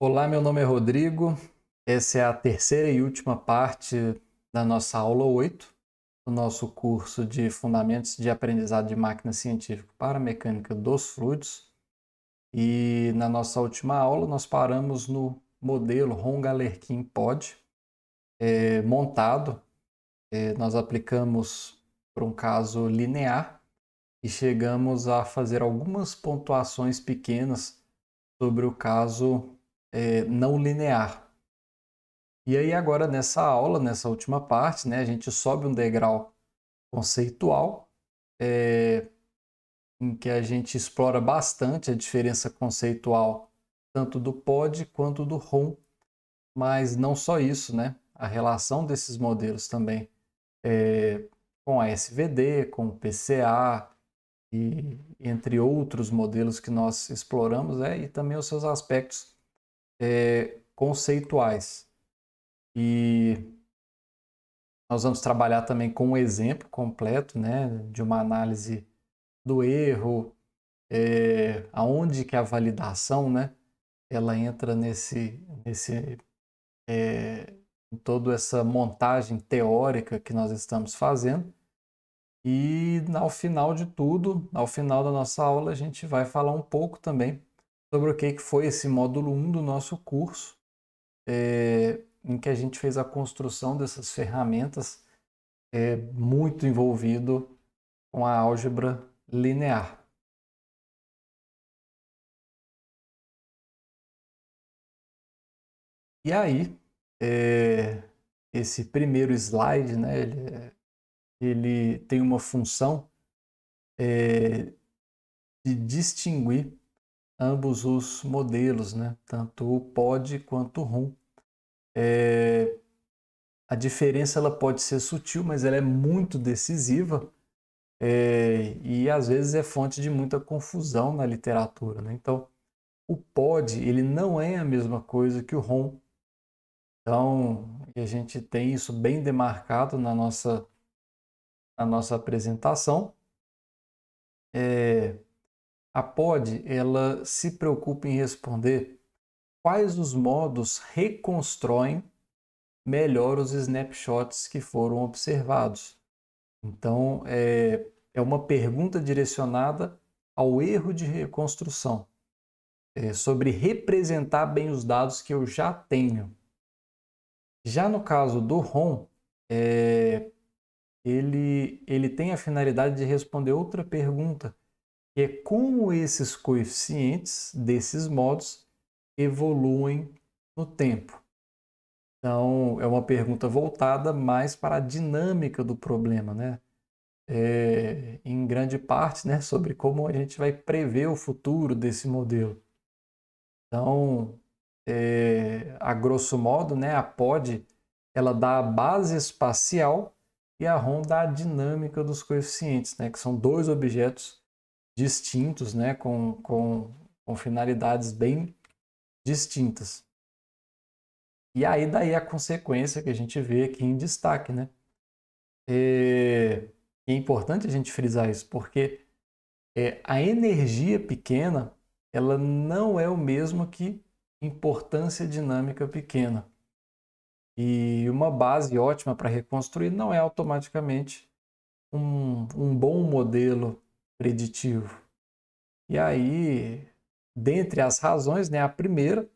Olá, meu nome é Rodrigo. Essa é a terceira e última parte da nossa aula 8 do nosso curso de Fundamentos de Aprendizado de Máquina Científica para Mecânica dos Fluidos. E na nossa última aula nós paramos no modelo Ron-Galerkin Pod montado. Nós aplicamos para um caso linear e chegamos a fazer algumas pontuações pequenas sobre o caso não linear. E aí agora nessa aula, nessa última parte, né, a gente sobe um degrau conceitual, em que a gente explora bastante a diferença conceitual tanto do POD quanto do ROM, mas não só isso, né? A relação desses modelos também com a SVD, com o PCA e entre outros modelos que nós exploramos, e também os seus aspectos conceituais. E nós vamos trabalhar também com um exemplo completo, né, de uma análise do erro, aonde que a validação, né, ela entra em toda essa montagem teórica que nós estamos fazendo. E ao final de tudo, ao final da nossa aula, a gente vai falar um pouco também sobre o que foi esse módulo 1 do nosso curso, em que a gente fez a construção dessas ferramentas muito envolvido com a álgebra linear. E aí, esse primeiro slide, né, ele tem uma função de distinguir ambos os modelos, né, tanto o POD quanto o ROM. A diferença ela pode ser sutil, mas ela é muito decisiva e às vezes é fonte de muita confusão na literatura, né? Então, o POD ele não é a mesma coisa que o ROM. Então, a gente tem isso bem demarcado na nossa apresentação. A POD ela se preocupa em responder quais os modos reconstroem melhor os snapshots que foram observados. Então, é uma pergunta direcionada ao erro de reconstrução, sobre representar bem os dados que eu já tenho. Já no caso do ROM, ele tem a finalidade de responder outra pergunta, que é como esses coeficientes desses modos evoluem no tempo. Então, é uma pergunta voltada mais para a dinâmica do problema, né? Em grande parte, né, sobre como a gente vai prever o futuro desse modelo. Então, a grosso modo, né, a POD ela dá a base espacial e a ROM dá a dinâmica dos coeficientes, né, que são dois objetos distintos, né, com finalidades bem distintas. E aí daí a consequência que a gente vê aqui em destaque, né? É importante a gente frisar isso, porque a energia pequena ela não é o mesmo que importância dinâmica pequena. E uma base ótima para reconstruir não é automaticamente um bom modelo preditivo. E aí, dentre as razões, né, a primeira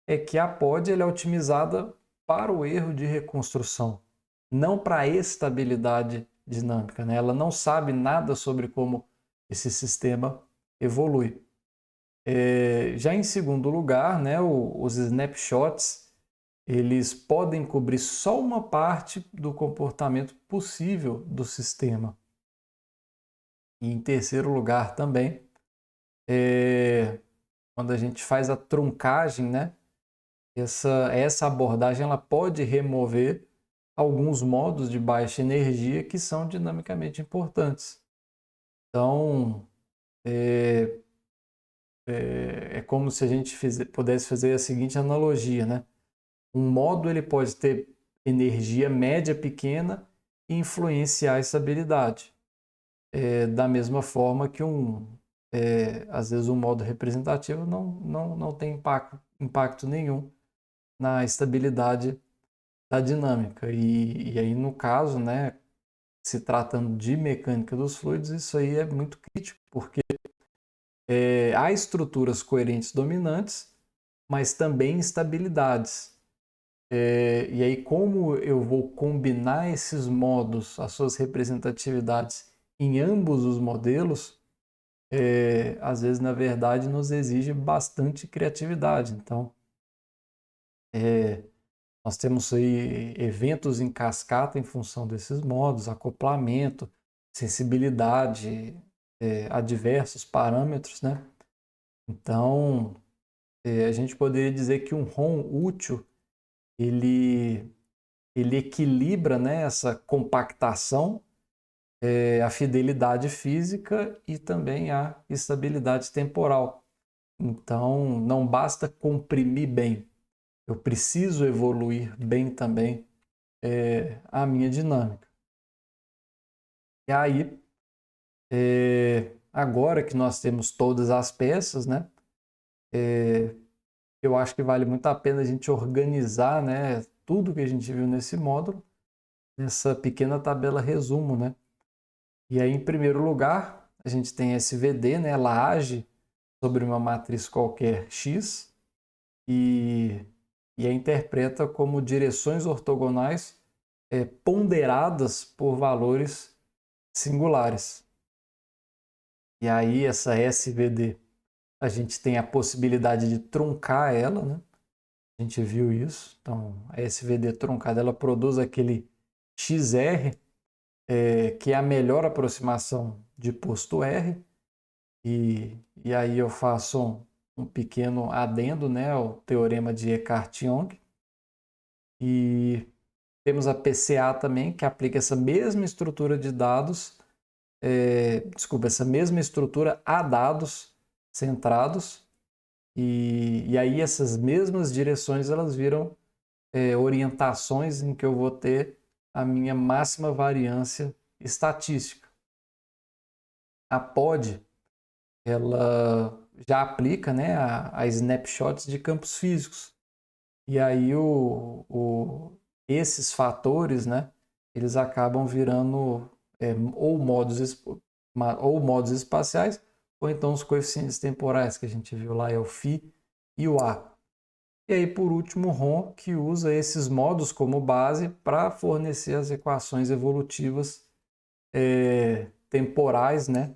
é que a POD é otimizada para o erro de reconstrução, não para a estabilidade dinâmica, né? Ela não sabe nada sobre como esse sistema evolui. Já em segundo lugar, né, os snapshots eles podem cobrir só uma parte do comportamento possível do sistema. E em terceiro lugar também, quando a gente faz a truncagem, né, essa abordagem ela pode remover alguns modos de baixa energia que são dinamicamente importantes. Então, é como se a gente pudesse fazer a seguinte analogia, né? Um modo ele pode ter energia média pequena e influenciar essa habilidade. Da mesma forma que às vezes o modo representativo não tem impacto nenhum na estabilidade da dinâmica. E aí, no caso, né, se tratando de mecânica dos fluidos, isso aí é muito crítico, porque há estruturas coerentes dominantes, mas também instabilidades. E aí, como eu vou combinar esses modos, as suas representatividades em ambos os modelos, às vezes, na verdade, nos exige bastante criatividade. Então, nós temos aí eventos em cascata em função desses modos, acoplamento, sensibilidade, a diversos parâmetros, né? Então, a gente poderia dizer que um ROM útil, ele equilibra, né, essa compactação, a fidelidade física e também a estabilidade temporal. Então, não basta comprimir bem, eu preciso evoluir bem também a minha dinâmica. E aí, agora que nós temos todas as peças, né, eu acho que vale muito a pena a gente organizar, né, tudo que a gente viu nesse módulo, nessa pequena tabela resumo, né? E aí, em primeiro lugar, a gente tem SVD, né? Ela age sobre uma matriz qualquer X e a interpreta como direções ortogonais ponderadas por valores singulares. E aí, essa SVD, a gente tem a possibilidade de truncar ela, né? A gente viu isso. Então, a SVD truncada, ela produz aquele XR, que é a melhor aproximação de posto R. E aí eu faço um pequeno adendo, né, ao teorema de Eckart-Young. E temos a PCA também, que aplica essa mesma estrutura de dados, essa mesma estrutura a dados centrados. E aí essas mesmas direções, elas viram orientações em que eu vou ter a minha máxima variância estatística. A POD, ela já aplica, né, a snapshots de campos físicos. E aí esses fatores, né, eles acabam virando ou modos espaciais, ou então os coeficientes temporais que a gente viu lá, é o φ e o A. E aí, por último, o ROM, que usa esses modos como base para fornecer as equações evolutivas temporais, né,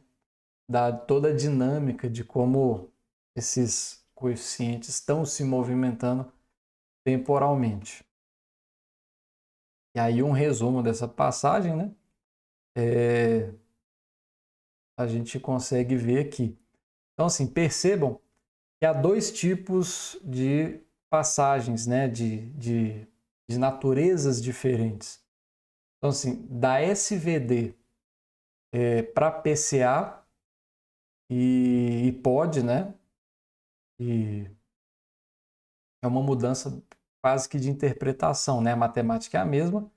da toda a dinâmica de como esses coeficientes estão se movimentando temporalmente. E aí um resumo dessa passagem, né? A gente consegue ver aqui. Então, assim, percebam que há dois tipos de passagens, né? De naturezas diferentes. Então, assim, da SVD para PCA e POD, né? E é uma mudança quase que de interpretação, né? A matemática é a mesma.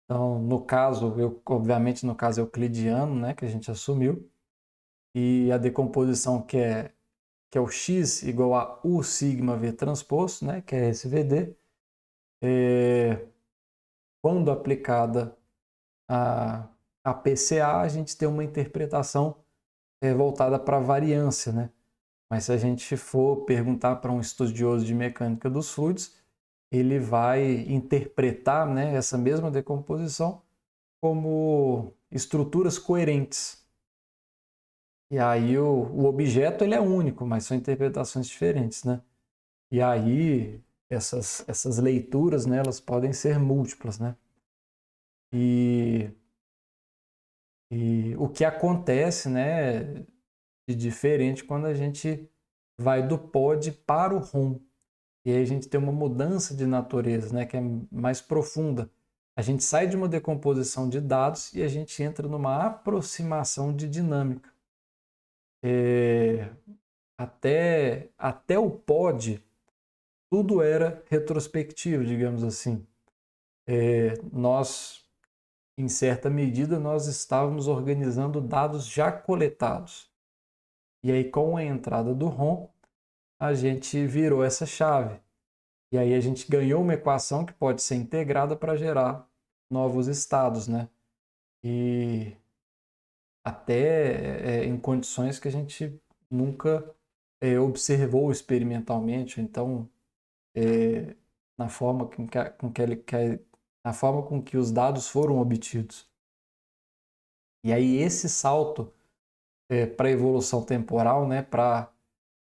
Então, no caso, obviamente, no caso euclidiano, né? Que a gente assumiu. E a decomposição que é o x igual a u sigma v transposto, né, que é SVD, quando aplicada a PCA, a gente tem uma interpretação voltada para a variância, né? Mas se a gente for perguntar para um estudioso de mecânica dos fluidos, ele vai interpretar, né, essa mesma decomposição como estruturas coerentes. E aí o objeto ele é único, mas são interpretações diferentes, né? E aí essas leituras, né, elas podem ser múltiplas, né? E o que acontece, né, de diferente quando a gente vai do pod para o ROM. E aí a gente tem uma mudança de natureza, né, que é mais profunda. A gente sai de uma decomposição de dados e a gente entra numa aproximação de dinâmica. Até o pod, tudo era retrospectivo, digamos assim. Nós, em certa medida, nós estávamos organizando dados já coletados. E aí, com a entrada do ROM, a gente virou essa chave. E aí a gente ganhou uma equação que pode ser integrada para gerar novos estados, né? E até em condições que a gente nunca observou experimentalmente. Então, na forma na forma com que os dados foram obtidos. E aí esse salto para a evolução temporal, né, para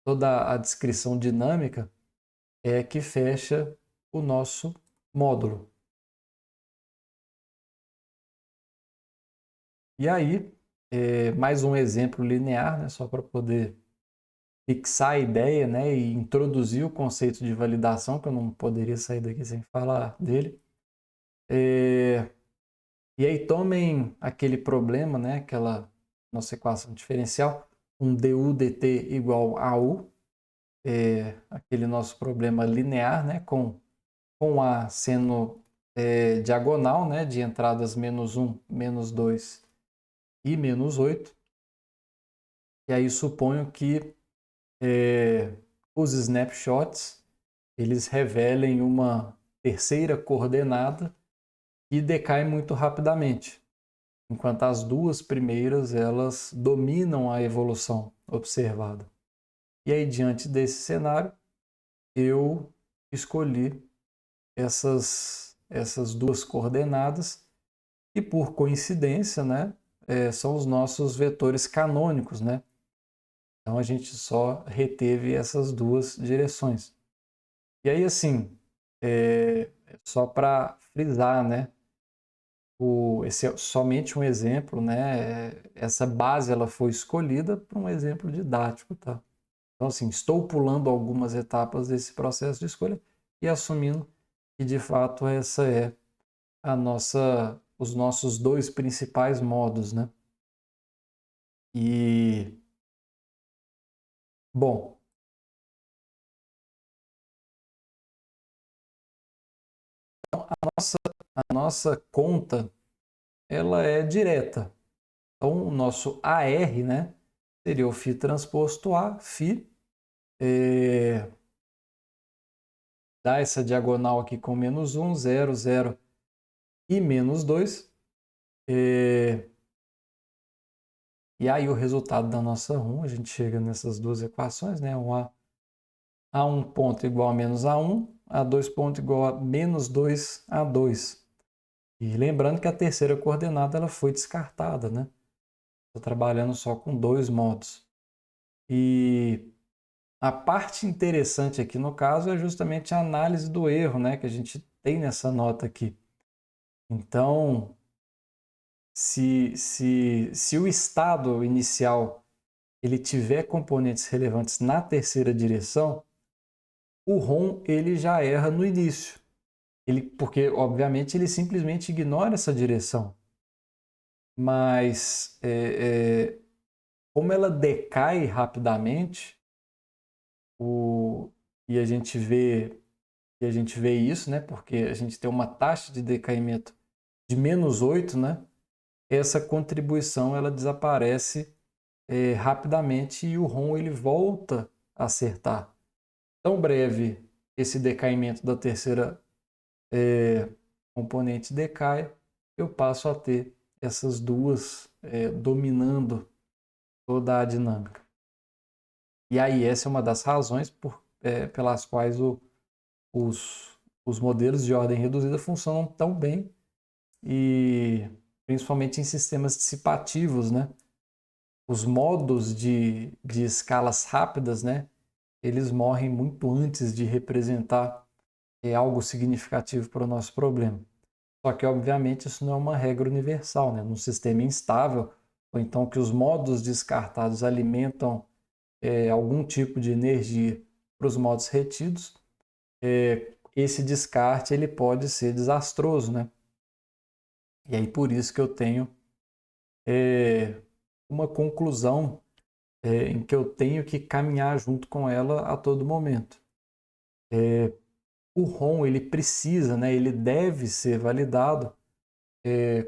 toda a descrição dinâmica, é que fecha o nosso módulo. E aí, mais um exemplo linear, né, só para poder fixar a ideia, né, e introduzir o conceito de validação, que eu não poderia sair daqui sem falar dele. E aí tomem aquele problema, né, aquela nossa equação diferencial, um du dt igual a u, aquele nosso problema linear, né, com A sendo diagonal, né, de entradas -1, -2 e -8. E aí suponho que os snapshots eles revelem uma terceira coordenada e decai muito rapidamente, enquanto as duas primeiras elas dominam a evolução observada. E aí, diante desse cenário, eu escolhi essas duas coordenadas e, por coincidência, né, são os nossos vetores canônicos, né? Então a gente só reteve essas duas direções. E aí, assim, só para frisar, né? Esse é somente um exemplo, né? Essa base ela foi escolhida para um exemplo didático, tá? Então, assim, estou pulando algumas etapas desse processo de escolha e assumindo que, de fato, essa é os nossos dois principais modos, né? E, bom, a nossa conta, ela é direta. Então, o nosso AR, né, seria o φ transposto A, φ, dá essa diagonal aqui com -1, 0, 0 e -2. E aí o resultado da nossa RUM, a gente chega nessas duas equações, né? A1 ponto igual a -A1, A2 ponto igual a -2, A2. E lembrando que a terceira coordenada ela foi descartada, né? Estou trabalhando só com dois modos. E a parte interessante aqui no caso é justamente a análise do erro, né? Que a gente tem nessa nota aqui. Então, se o estado inicial ele tiver componentes relevantes na terceira direção, o ROM ele já erra no início. Porque, obviamente, ele simplesmente ignora essa direção. Mas, como ela decai rapidamente, e a gente vê isso, né? Porque a gente tem uma taxa de decaimento de -8, né? Essa contribuição ela desaparece rapidamente e o ROM ele volta a acertar. Tão breve esse decaimento da terceira componente decai, eu passo a ter essas duas dominando toda a dinâmica. E aí essa é uma das razões pelas quais os modelos de ordem reduzida funcionam tão bem e principalmente em sistemas dissipativos, né? Os modos de escalas rápidas, né? Eles morrem muito antes de representar algo significativo para o nosso problema. Só que, obviamente, isso não é uma regra universal, né? Num sistema instável, ou então que os modos descartados alimentam algum tipo de energia para os modos retidos, esse descarte ele pode ser desastroso, né? E aí por isso que eu tenho uma conclusão em que eu tenho que caminhar junto com ela a todo momento. O ROM ele precisa, né? Ele deve ser validado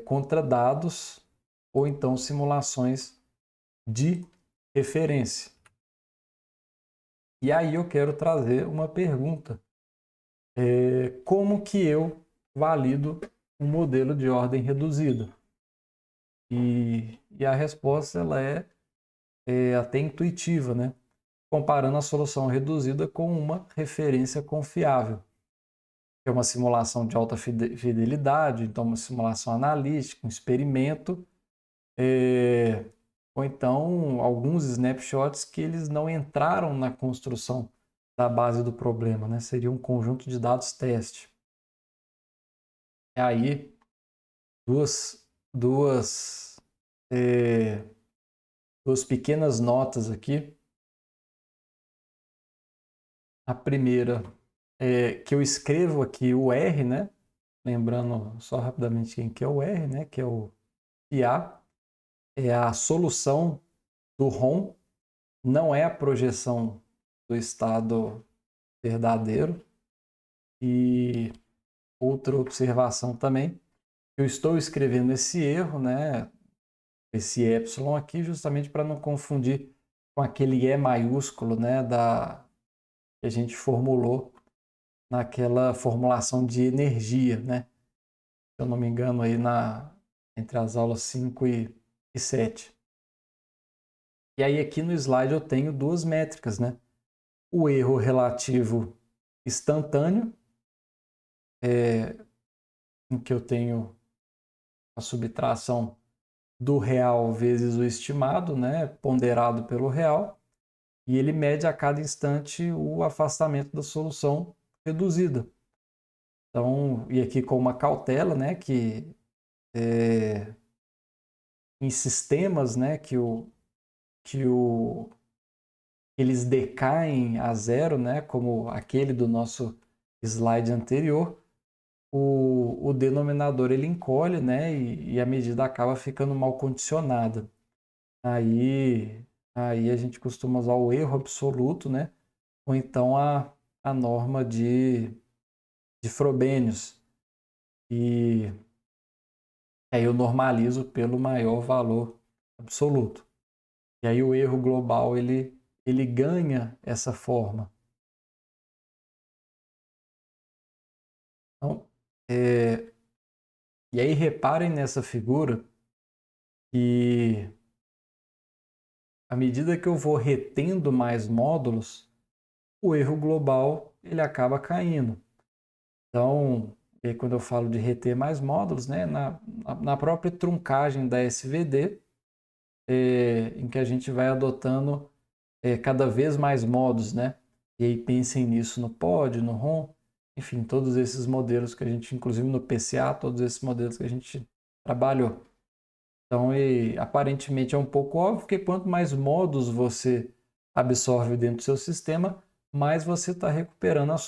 contra dados ou então simulações de referência. E aí eu quero trazer uma pergunta. Como que eu valido um modelo de ordem reduzida? E a resposta ela é até intuitiva, né? Comparando a solução reduzida com uma referência confiável, que é uma simulação de alta fidelidade, então uma simulação analítica, um experimento, ou então alguns snapshots que eles não entraram na construção da base do problema, né? Seria um conjunto de dados teste. E aí, duas, é, duas pequenas notas aqui. A primeira é que eu escrevo aqui o R, né? Lembrando só rapidamente quem que é o R, né? Que é o IA, é a solução do ROM, não é a projeção do estado verdadeiro. E outra observação também, eu estou escrevendo esse erro, né? Esse epsilon aqui, justamente para não confundir com aquele E maiúsculo, né? Que a gente formulou naquela formulação de energia, né? Se eu não me engano, aí entre as aulas 5 e 7. E aí aqui no slide eu tenho duas métricas, né? O erro relativo instantâneo, em que eu tenho a subtração do real vezes o estimado, né? Ponderado pelo real, e ele mede a cada instante o afastamento da solução reduzida. Então, e aqui com uma cautela, né? Que em sistemas, né? Que eles decaem a zero, né? Como aquele do nosso slide anterior, o denominador ele encolhe, né? E a medida acaba ficando mal condicionada. Aí, aí a gente costuma usar o erro absoluto, né? Ou então a norma de Frobenius. E aí eu normalizo pelo maior valor absoluto. E aí o erro global ele ganha essa forma. Então, e aí reparem nessa figura que à medida que eu vou retendo mais módulos, o erro global ele acaba caindo. Então, quando eu falo de reter mais módulos, né, na própria truncagem da SVD, em que a gente vai adotando cada vez mais modos, né? E aí pensem nisso no POD, no ROM, enfim, todos esses modelos que a gente, inclusive no PCA, todos esses modelos que a gente trabalhou. Então, aparentemente é um pouco óbvio que quanto mais modos você absorve dentro do seu sistema, mais você está recuperando a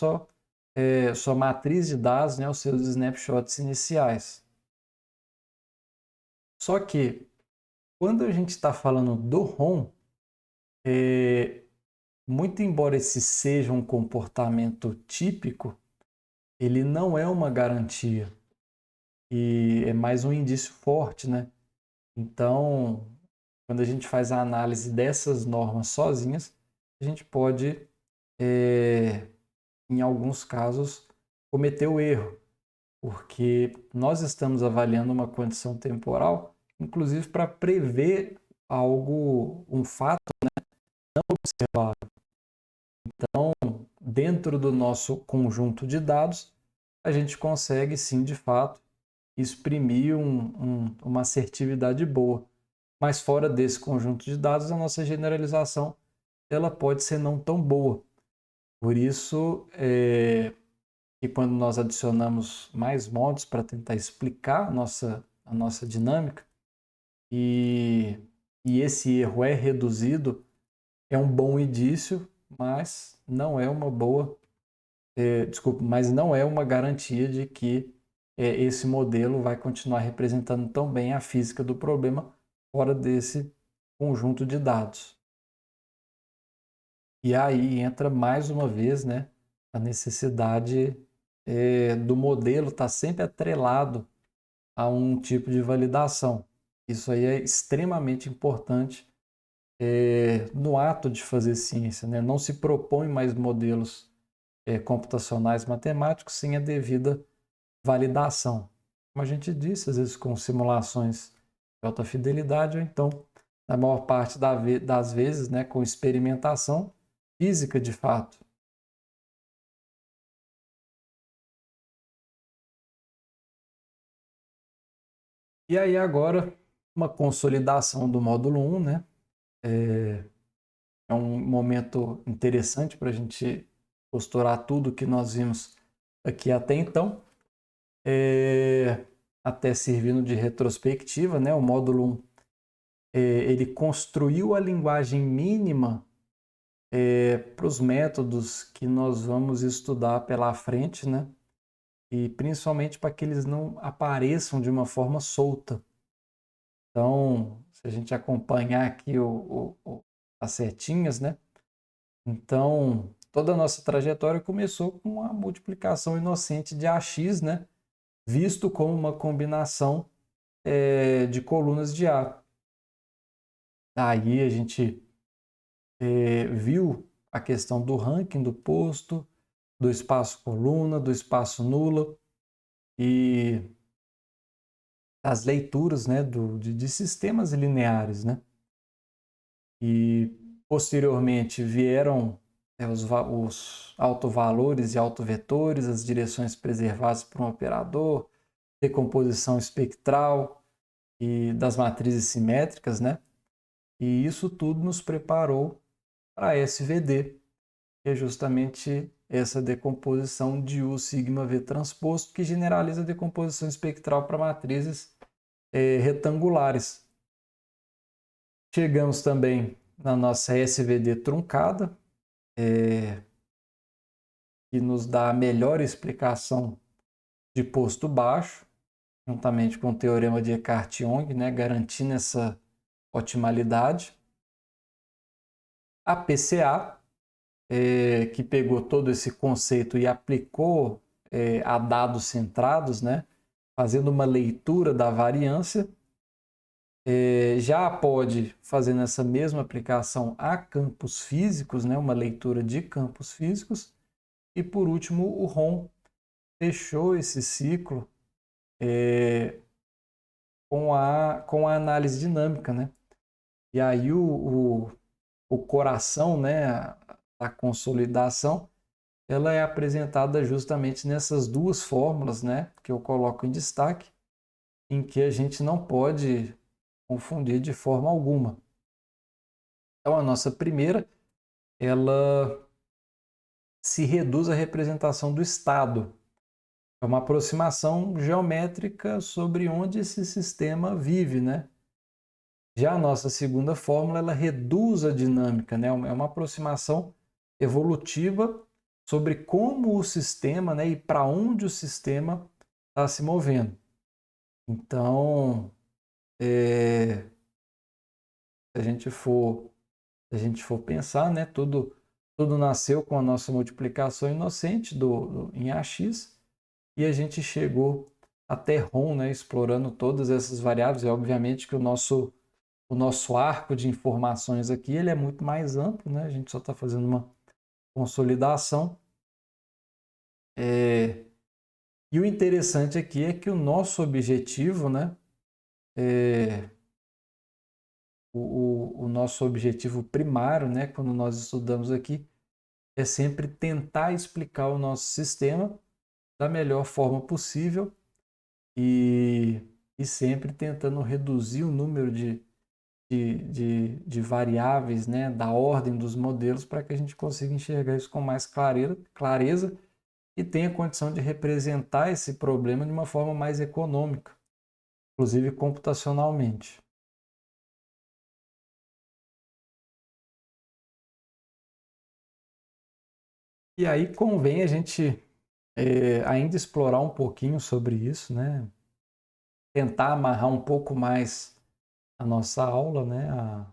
sua matriz de dados, né, os seus snapshots iniciais. Só que, quando a gente está falando do ROM, muito embora esse seja um comportamento típico, ele não é uma garantia e é mais um indício forte, né? Então, quando a gente faz a análise dessas normas sozinhas, a gente pode, em alguns casos, cometer o erro, porque nós estamos avaliando uma condição temporal, inclusive para prever algo, um fato não observável. Então, dentro do nosso conjunto de dados, a gente consegue sim, de fato, exprimir uma assertividade boa. Mas fora desse conjunto de dados, a nossa generalização ela pode ser não tão boa. Por isso, que quando nós adicionamos mais modos para tentar explicar a nossa dinâmica e, e esse erro é reduzido, é um bom indício, mas não é uma boa, mas não é uma garantia de que esse modelo vai continuar representando tão bem a física do problema fora desse conjunto de dados. E aí entra mais uma vez, né, a necessidade do modelo estar sempre atrelado a um tipo de validação. Isso aí é extremamente importante no ato de fazer ciência, né? Não se propõe mais modelos computacionais matemáticos sem a devida validação. Como a gente disse, às vezes com simulações de alta fidelidade, ou então, na maior parte das vezes, né, com experimentação física de fato. E aí agora, uma consolidação do módulo 1, né? É um momento interessante para a gente costurar tudo que nós vimos aqui até então, até servindo de retrospectiva, né? O módulo 1, ele construiu a linguagem mínima para os métodos que nós vamos estudar pela frente, né? E principalmente para que eles não apareçam de uma forma solta. Então, se a gente acompanhar aqui as setinhas, né? Então, toda a nossa trajetória começou com a multiplicação inocente de AX, né? Visto como uma combinação de colunas de A. Aí a gente viu a questão do ranking do posto, do espaço coluna, do espaço nula e as leituras, né, de sistemas lineares, né? E posteriormente vieram os autovalores e autovetores, as direções preservadas por um operador, decomposição espectral e das matrizes simétricas, né? E isso tudo nos preparou para a SVD, que é justamente essa decomposição de U sigma V transposto, que generaliza a decomposição espectral para matrizes retangulares. Chegamos também na nossa SVD truncada, que nos dá a melhor explicação de posto baixo, juntamente com o teorema de Eckart-Young, né, garantindo essa otimalidade. A PCA, que pegou todo esse conceito e aplicou a dados centrados, né, fazendo uma leitura da variância, já pode fazer essa mesma aplicação a campos físicos, né, uma leitura de campos físicos. E por último, o ROM fechou esse ciclo com a análise dinâmica, né? E aí o coração, né, a consolidação, ela é apresentada justamente nessas duas fórmulas, né, que eu coloco em destaque, em que a gente não pode confundir de forma alguma. Então a nossa primeira, ela se reduz à representação do estado. É uma aproximação geométrica sobre onde esse sistema vive, né? Já a nossa segunda fórmula, ela reduz a dinâmica, né? É uma aproximação evolutiva sobre como o sistema, né, e para onde o sistema está se movendo. Então, se a gente for pensar, né, tudo nasceu com a nossa multiplicação inocente em AX e a gente chegou até ROM, né, explorando todas essas variáveis. E obviamente que o nosso arco de informações aqui ele é muito mais amplo, né? A gente só está fazendo uma consolidação. E o interessante aqui é que o nosso objetivo, né? O nosso objetivo primário, né? Quando nós estudamos aqui, é sempre tentar explicar o nosso sistema da melhor forma possível e sempre tentando reduzir o número de variáveis, né, da ordem dos modelos para que a gente consiga enxergar isso com mais clareza e tenha condição de representar esse problema de uma forma mais econômica, inclusive computacionalmente. E aí convém a gente ainda explorar um pouquinho sobre isso, né? Tentar amarrar um pouco mais a nossa aula, né? A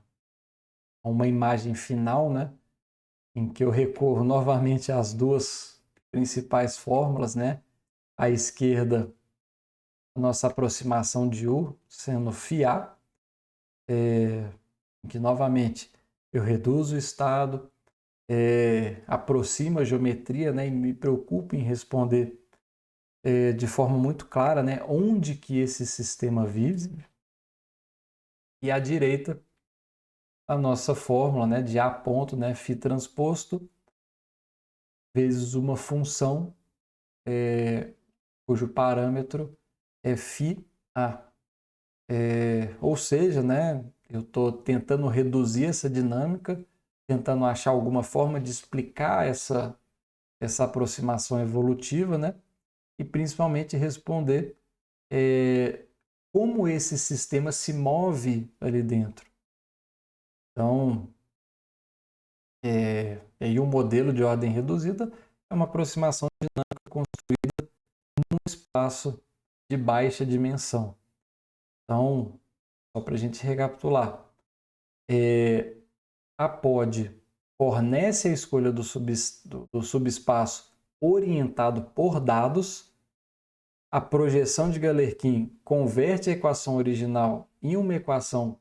uma imagem final, né? Em que eu recorro novamente às duas principais fórmulas, né? À esquerda, a nossa aproximação de U sendo φ, que novamente eu reduzo o estado, aproximo a geometria, né, e me preocupo em responder de forma muito clara, né, onde que esse sistema vive. E à direita, a nossa fórmula, né, de A ponto, né, φ transposto, vezes uma função cujo parâmetro é φA. Ou seja, né, eu estou tentando reduzir essa dinâmica, tentando achar alguma forma de explicar essa aproximação evolutiva, né, e principalmente responder como esse sistema se move ali dentro. Então, aí um modelo de ordem reduzida é uma aproximação dinâmica construída num espaço de baixa dimensão. Então, só para a gente recapitular, a POD fornece a escolha do subespaço orientado por dados. A projeção de Galerkin converte a equação original em uma equação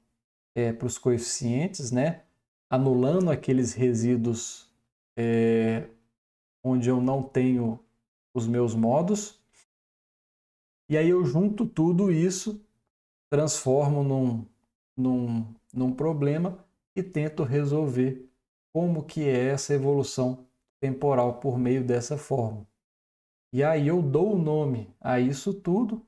para os coeficientes, né? Anulando aqueles resíduos onde eu não tenho os meus modos. E aí eu junto tudo isso, transformo num problema e tento resolver como que é essa evolução temporal por meio dessa forma. E aí eu dou o nome a isso tudo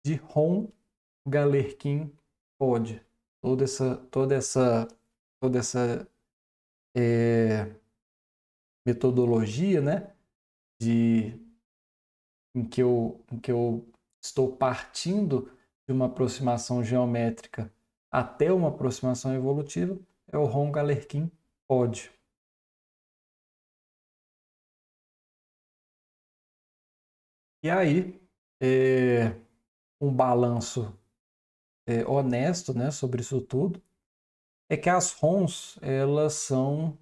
de Ron-Galerkin POD. Toda essa metodologia, né, em que eu estou partindo de uma aproximação geométrica até uma aproximação evolutiva, é o Ron-Galerkin POD. E aí, um balanço honesto, né, sobre isso tudo, é que as ROMs, elas são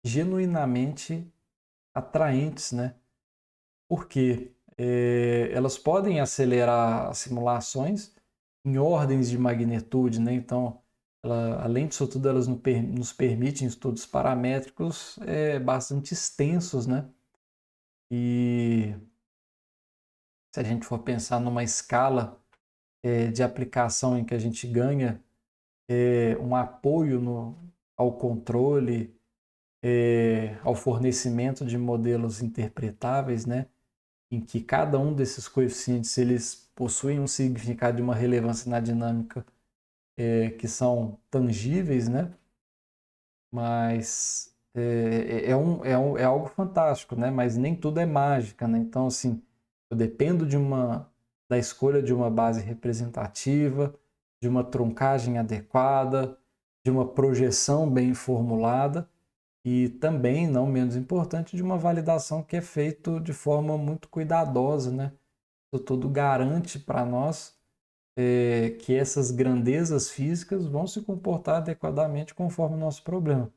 genuinamente atraentes, né? Porque elas podem acelerar as simulações em ordens de magnitude, né? Então, além disso tudo, elas nos permitem estudos paramétricos bastante extensos, né? E se a gente for pensar numa escala de aplicação em que a gente ganha um apoio ao controle, ao fornecimento de modelos interpretáveis, né? Em que cada um desses coeficientes eles possuem um significado de uma relevância na dinâmica que são tangíveis, né? Mas é algo fantástico, né? Mas nem tudo é mágica, né? Então, assim, eu dependo da escolha de uma base representativa, de uma truncagem adequada, de uma projeção bem formulada e também, não menos importante, de uma validação que é feita de forma muito cuidadosa, né? Isso tudo garante para nós que essas grandezas físicas vão se comportar adequadamente conforme o nosso problema.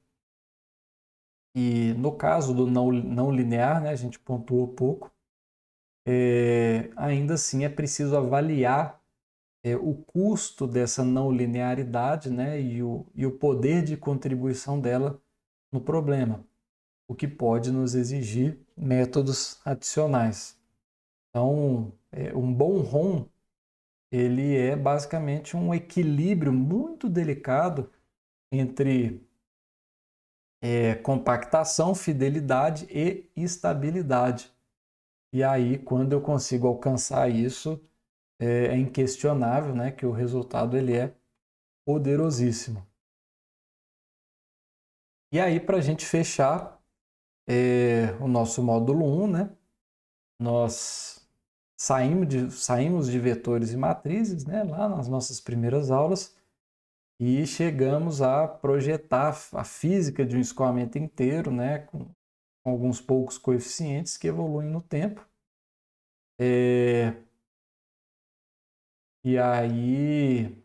E no caso do não linear, né, a gente pontuou pouco, ainda assim é preciso avaliar o custo dessa não linearidade, né, e o poder de contribuição dela no problema, o que pode nos exigir métodos adicionais. Então, um bom ROM, ele é basicamente um equilíbrio muito delicado entre compactação, fidelidade e estabilidade. E aí, quando eu consigo alcançar isso, é inquestionável, né, que o resultado ele é poderosíssimo. E aí, para a gente fechar o nosso módulo 1, né, nós saímos de vetores e matrizes, né, lá nas nossas primeiras aulas, e chegamos a projetar a física de um escoamento inteiro, né, com alguns poucos coeficientes que evoluem no tempo. E aí,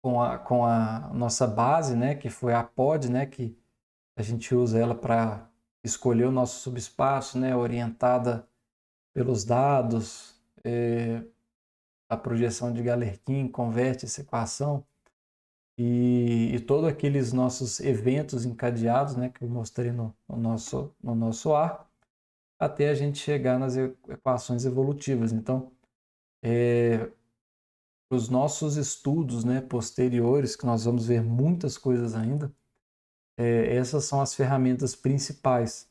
com a nossa base, né, que foi a POD, né, que a gente usa ela para escolher o nosso subespaço, né, orientada pelos dados, a projeção de Galerkin, converte essa equação e todos aqueles nossos eventos encadeados, né, que eu mostrei no nosso arco, até a gente chegar nas equações evolutivas. Então, os nossos estudos, né, posteriores, que nós vamos ver muitas coisas ainda, essas são as ferramentas principais.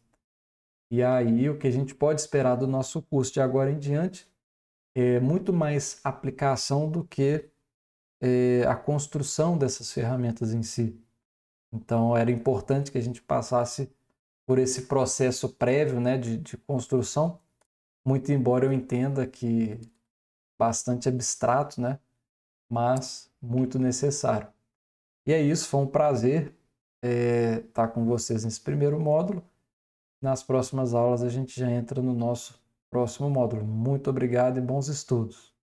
E aí, o que a gente pode esperar do nosso curso de agora em diante é muito mais aplicação do que a construção dessas ferramentas em si. Então, era importante que a gente passasse por esse processo prévio, né, de construção, muito embora eu entenda que bastante abstrato, né, mas muito necessário. E é isso, foi um prazer estar com vocês nesse primeiro módulo. Nas próximas aulas a gente já entra no nosso próximo módulo. Muito obrigado e bons estudos.